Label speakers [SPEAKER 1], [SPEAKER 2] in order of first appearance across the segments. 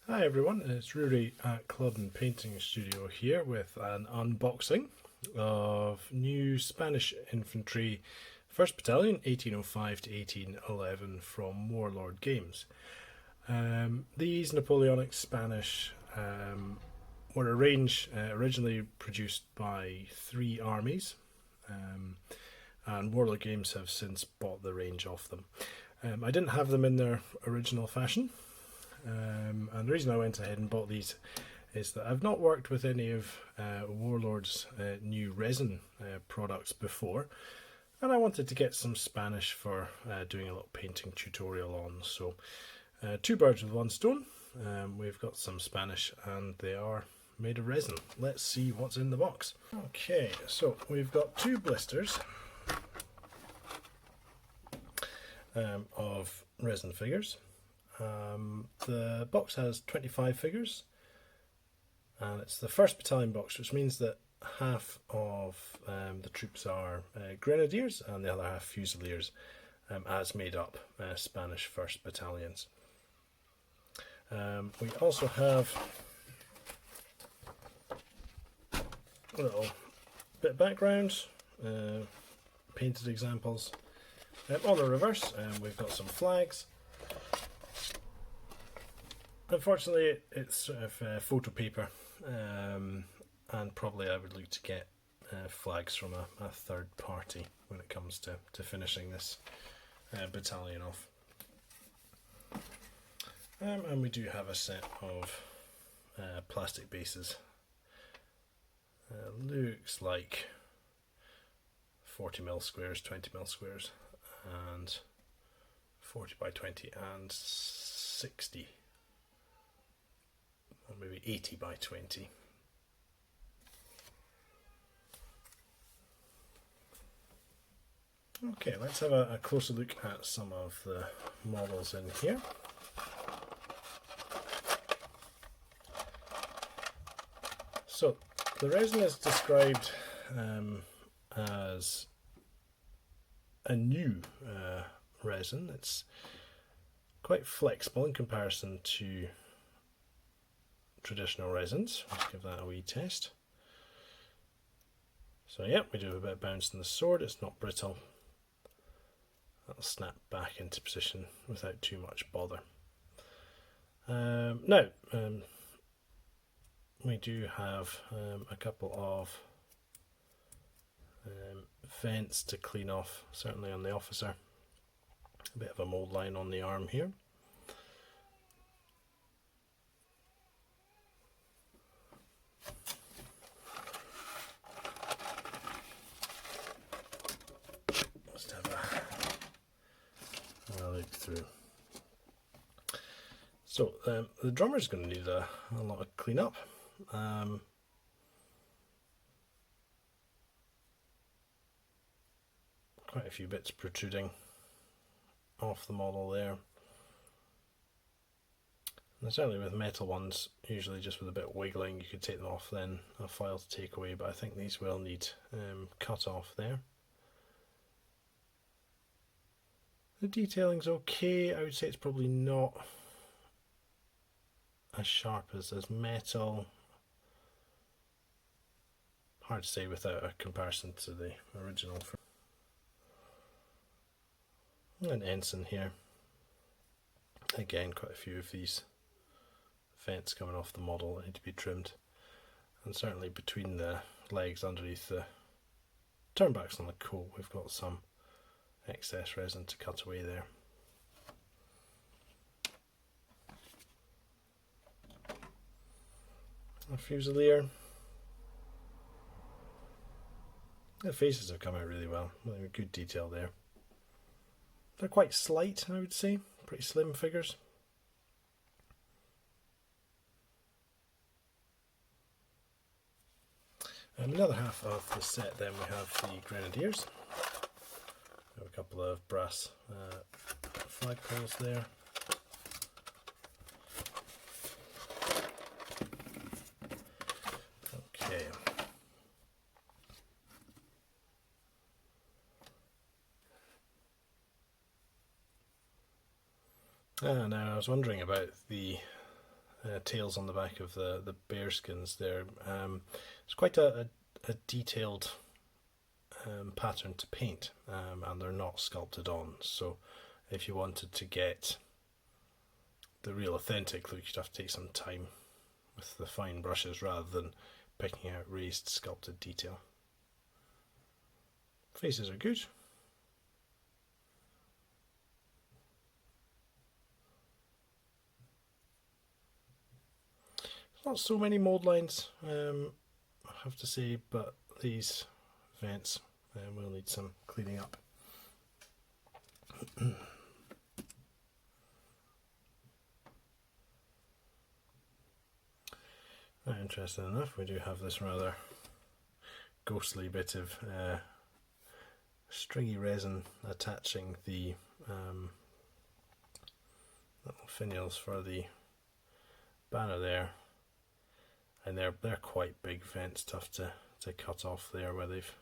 [SPEAKER 1] Hi everyone, it's Rory at Club & Painting Studio here with an unboxing of new Spanish Infantry 1st Battalion 1805 to 1811 from Warlord Games. These Napoleonic Spanish were a range originally produced by 3 armies, and Warlord Games have since bought the range off them. I didn't have them in their original fashion. And the reason I went ahead and bought these is that I've not worked with any of Warlord's new resin products before, and I wanted to get some Spanish for doing a little painting tutorial on. So 2 birds with 1 stone. We've got some Spanish and they are made of resin. Let's see what's in the box. Okay, so we've got 2 blisters of resin figures. The box has 25 figures, and it's the 1st Battalion box, which means that half of the troops are Grenadiers and the other half Fusiliers, as made up Spanish 1st Battalions. We also have a little bit of background, painted examples. On the reverse, we've got some flags. Unfortunately, it's sort of photo paper, and probably I would look to get flags from a third party when it comes to finishing this battalion off. And we do have a set of plastic bases. Looks like 40mm squares, 20mm squares, and 40 by 20 and 60. Or maybe 80 by 20. Okay, let's have a closer look at some of the models in here. So, the resin is described as a new resin. It's quite flexible in comparison to traditional resins. Let's give that a wee test. So yeah, we do have a bit of bounce in the sword. It's not brittle. That'll snap back into position without too much bother. Now, we do have a couple of vents to clean off, certainly on the officer. A bit of a mould line on the arm here. Let's have a look through. So the drummer's going to need a lot of clean up. Quite a few bits protruding off the model there. And certainly with metal ones, usually just with a bit of wiggling you could take them off, then a file to take away, but I think these will need cut off there. The detailing's okay. I would say it's probably not as sharp as metal. Hard to say without a comparison to the original. An ensign here. Again, quite a few of these vents coming off the model that need to be trimmed, and certainly between the legs underneath the turnbacks on the coat we've got some excess resin to cut away there. A Fusilier. The faces have come out really well, good detail there. They're quite slight, I would say, pretty slim figures. Another half of the set then we have the Grenadiers. We have a couple of brass flagpoles there. Okay. Now I was wondering about the tails on the back of the bear skins there. It's quite a detailed pattern to paint, and they're not sculpted on, so if you wanted to get the real authentic look, you'd have to take some time with the fine brushes rather than picking out raised sculpted detail. Faces are good. Not so many mould lines, I have to say, but these vents will need some cleaning up. Interesting enough, we do have this rather ghostly bit of stringy resin attaching the little finials for the banner there, and they're quite big vents, tough to cut off there where they've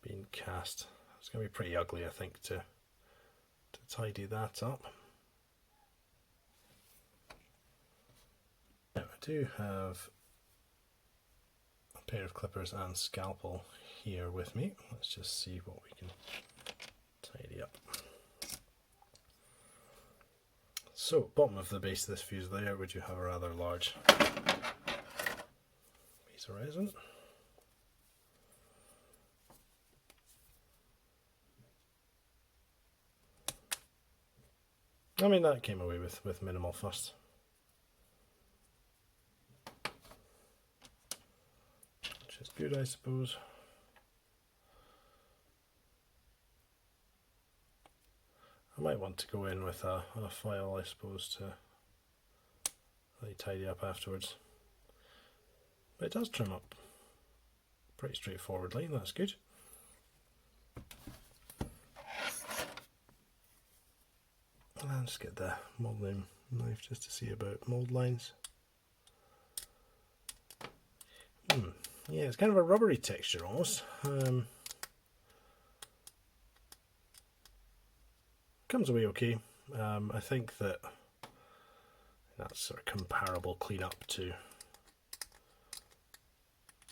[SPEAKER 1] been cast. It's going to be pretty ugly, I think, to tidy that up. Now, I do have a pair of clippers and scalpel here with me. Let's just see what we can tidy up. So, bottom of the base of this fuse layer, we do have a rather large piece of resin. I mean, that came away with minimal fuss. Which is good, I suppose. I might want to go in with a file, I suppose, to really tidy up afterwards. But it does trim up pretty straightforwardly, that's good. I'll just get the modelling knife just to see about mould lines. Yeah, it's kind of a rubbery texture almost. Comes away okay. I think that's sort of comparable cleanup to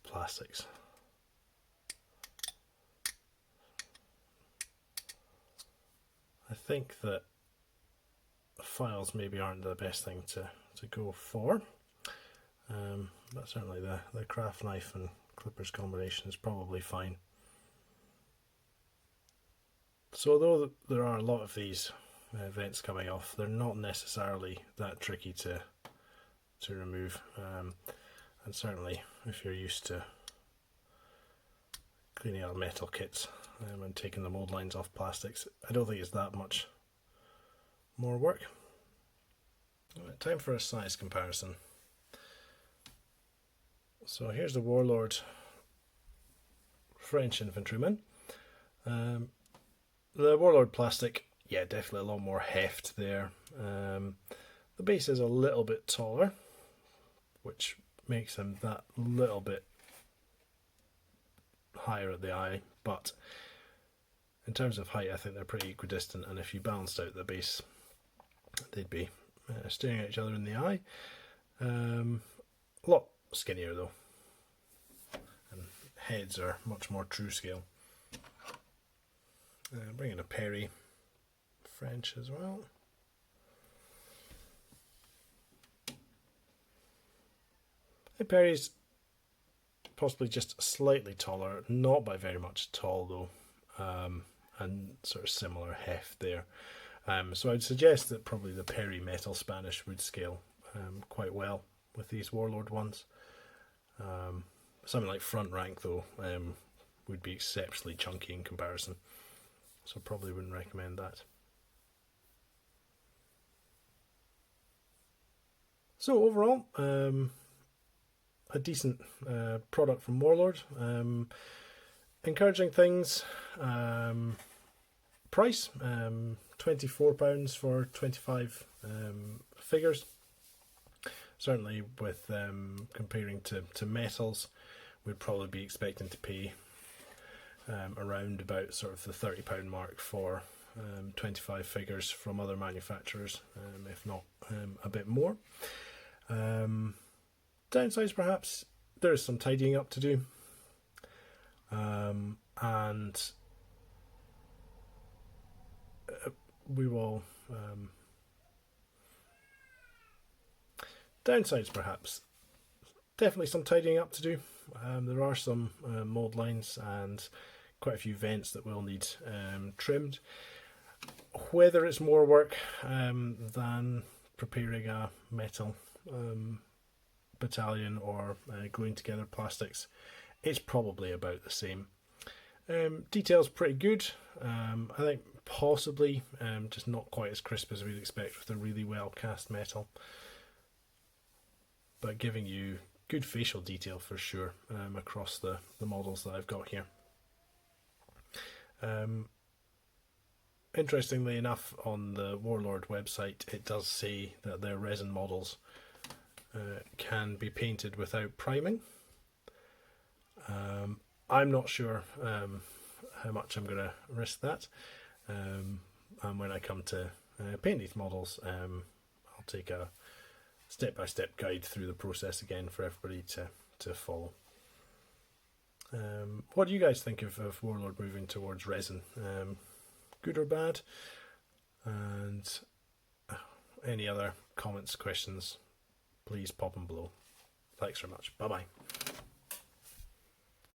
[SPEAKER 1] plastics. I think that files maybe aren't the best thing to go for, but certainly the craft knife and clippers combination is probably fine. So although there are a lot of these vents coming off, they're not necessarily that tricky to remove, and certainly if you're used to cleaning out metal kits and taking the mould lines off plastics, I don't think it's that much more work. Right, time for a size comparison. So here's the Warlord French infantryman. The Warlord plastic, yeah, definitely a lot more heft there. The base is a little bit taller, which makes him that little bit higher at the eye, but in terms of height I think they're pretty equidistant, and if you balanced out the base they'd be staring at each other in the eye. A lot skinnier though, and heads are much more true scale. Bring in a Perry French as well. The Perry's possibly just slightly taller, not by very much at all though, and sort of similar heft there. So I'd suggest that probably the Perry Metal Spanish would scale quite well with these Warlord ones. Something like Front Rank though would be exceptionally chunky in comparison, so probably wouldn't recommend that. So overall, a decent product from Warlord. Encouraging things. Price, £24 for 25 figures. Certainly with comparing to metals, we'd probably be expecting to pay around about sort of the £30 mark for 25 figures from other manufacturers, if not a bit more. Downsides, perhaps, there is some tidying up to do. And we will... downsides, perhaps. Definitely some tidying up to do. There are some mould lines and quite a few vents that will need trimmed. Whether it's more work than preparing a metal battalion or gluing together plastics, it's probably about the same. Detail's pretty good. I think possibly just not quite as crisp as we'd expect with a really well cast metal, but giving you good facial detail for sure across the models that I've got here. Interestingly enough, on the Warlord website, it does say that their resin models can be painted without priming. I'm not sure how much I'm going to risk that. And when I come to paint these models, I'll take a step-by-step guide through the process again for everybody to follow. What do you guys think of Warlord moving towards resin? Good or bad? And any other comments, questions, please pop them below. Thanks very much. Bye bye.